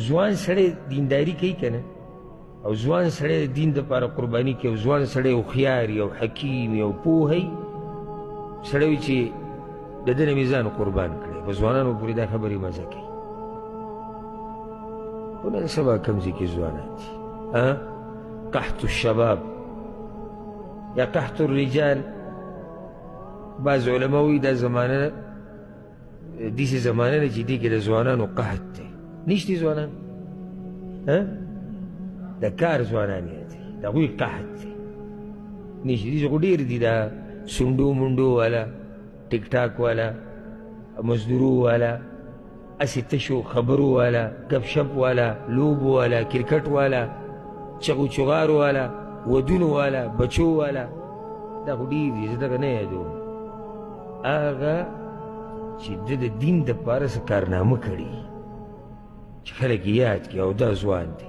ځوان سړی دینداري کوي که نه، او ځوان سړی د دین دپاره قرباني کوي، او ځوان سړی هوښیار یو حکیم یو پوهی سړی وي چې د ده نه مې ځان قربان کړی، په ځوانانو پورې دا خبرې مزه کوي. خو نن سبا کوم ځای کې ځوانان دي قحط الشباب یا قحط الرجال. بعض علما وایي دا زمانه داسې زمانه ده چې دې کې د ځوانانو قحط دی، نشته ځوانان د کار ځوانان یې دي، د هغوی قحط دی نشته. داسې خو ډېر دي دا سونډو منډو والا، ټیک ټاک والا، مزدورو والا، اسې تشو خبرو والا، گپ شپ والا، لوبو والا، کرکټ والا، چغو چغارو والا، ودونو والا، بچو والا، دا خو ډېر دي. زه دغه نه یادوم هغه چې ده د دین دپاره څه کارنامه کړي چې خلک یې یاد کړي، او دا ځوان دی.